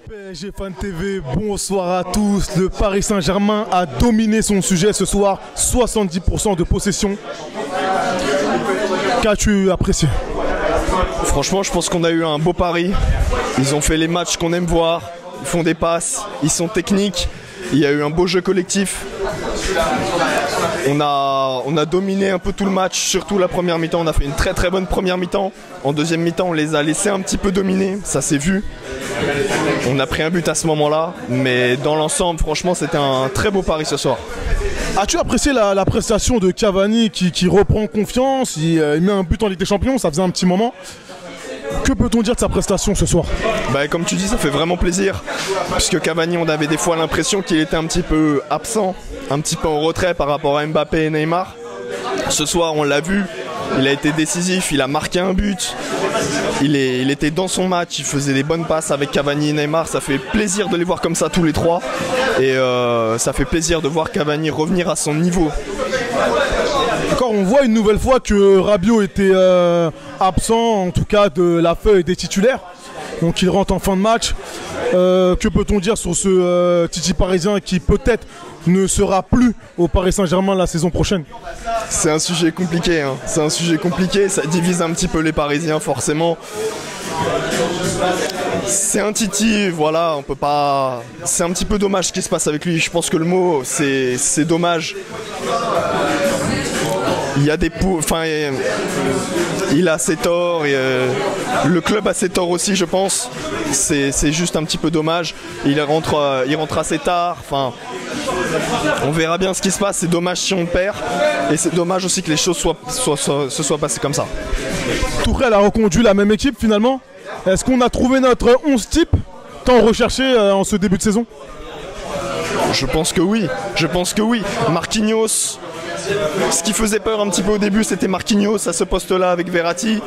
PSG Fan TV, bonsoir à tous. Le Paris Saint-Germain a dominé son sujet ce soir, 70% de possession. Qu'as-tu apprécié? Franchement, je pense qu'on a eu un beau pari. Ils ont fait les matchs qu'on aime voir. Ils font des passes, ils sont techniques. Il y a eu un beau jeu collectif. On a dominé un peu tout le match, surtout la première mi-temps. On a fait une très très bonne première mi-temps. En deuxième mi-temps, on les a laissés un petit peu dominer. Ça s'est vu. On a pris un but à ce moment-là. Mais dans l'ensemble, franchement, c'était un très beau pari ce soir. As-tu apprécié la prestation de Cavani qui reprend confiance? Il met un but en Ligue des Champions, ça faisait un petit moment. Que peut-on dire de sa prestation ce soir? Comme tu dis, ça fait vraiment plaisir. Puisque Cavani, on avait des fois l'impression qu'il était un petit peu absent, un petit peu en retrait par rapport à Mbappé et Neymar. Ce soir, on l'a vu, il a été décisif, il a marqué un but. Il était dans son match, il faisait des bonnes passes avec Cavani et Neymar. Ça fait plaisir de les voir comme ça tous les trois. Et ça fait plaisir de voir Cavani revenir à son niveau. Encore, on voit une nouvelle fois que Rabiot était absent, en tout cas de la feuille des titulaires. Donc il rentre en fin de match. Que peut-on dire sur ce Titi parisien qui peut-être ne sera plus au Paris Saint-Germain la saison prochaine? C'est un sujet compliqué, hein. C'est un sujet compliqué, ça divise un petit peu les Parisiens forcément. C'est un Titi, voilà, on peut pas. C'est un petit peu dommage ce qui se passe avec lui. Je pense que le mot, c'est dommage. Il y a des il a ses torts et le club a ses torts aussi, je pense. C'est juste un petit peu dommage. Il rentre assez tard. Enfin, on verra bien ce qui se passe. C'est dommage si on perd et c'est dommage aussi que les choses se soient passées comme ça. Tourelle a reconduit la même équipe finalement. Est-ce qu'on a trouvé notre 11 type tant recherché en ce début de saison? Je pense que oui. Marquinhos. Ce qui faisait peur un petit peu au début, c'était Marquinhos à ce poste-là avec Verratti.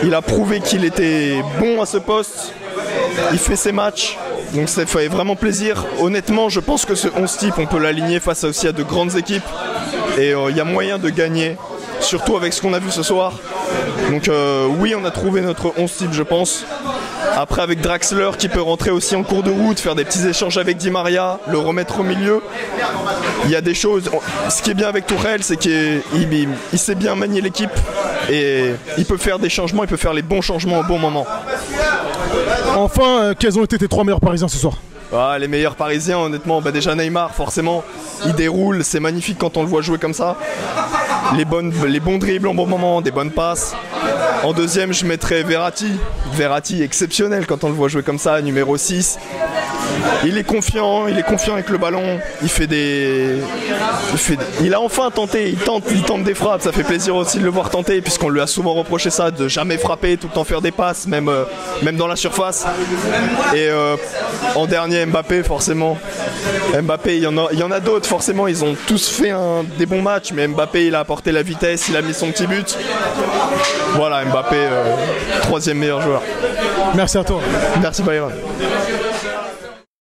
Il a prouvé qu'il était bon à ce poste. Il fait ses matchs. Donc ça fait vraiment plaisir. Honnêtement, je pense que ce 11 type, on peut l'aligner face aussi à de grandes équipes. Et il y a moyen de gagner, surtout avec ce qu'on a vu ce soir. Donc oui, on a trouvé notre 11 type, je pense. Après, avec Draxler qui peut rentrer aussi en cours de route, faire des petits échanges avec Di Maria, le remettre au milieu. Il y a des choses. Ce qui est bien avec Tourelle, c'est qu'il sait bien manier l'équipe et il peut faire des changements, il peut faire les bons changements au bon moment. Enfin, quels ont été tes 3 meilleurs Parisiens ce soir? Les meilleurs Parisiens, honnêtement, déjà Neymar, forcément, il déroule, c'est magnifique quand on le voit jouer comme ça. Les bons dribbles en bon moment, des bonnes passes. En deuxième, je mettrais Verratti. Verratti exceptionnel quand on le voit jouer comme ça, numéro 6. Il est confiant avec le ballon. Il a enfin tenté, il tente des frappes. Ça fait plaisir aussi de le voir tenter, puisqu'on lui a souvent reproché ça, de jamais frapper, tout le temps faire des passes, même dans la surface. Et en dernier, Mbappé, forcément. Mbappé, il y en a d'autres, forcément. Ils ont tous fait des bons matchs, mais Mbappé, il a apporté la vitesse, il a mis son petit but. Voilà, Mbappé, 3e meilleur joueur. Merci à toi. Merci Byron.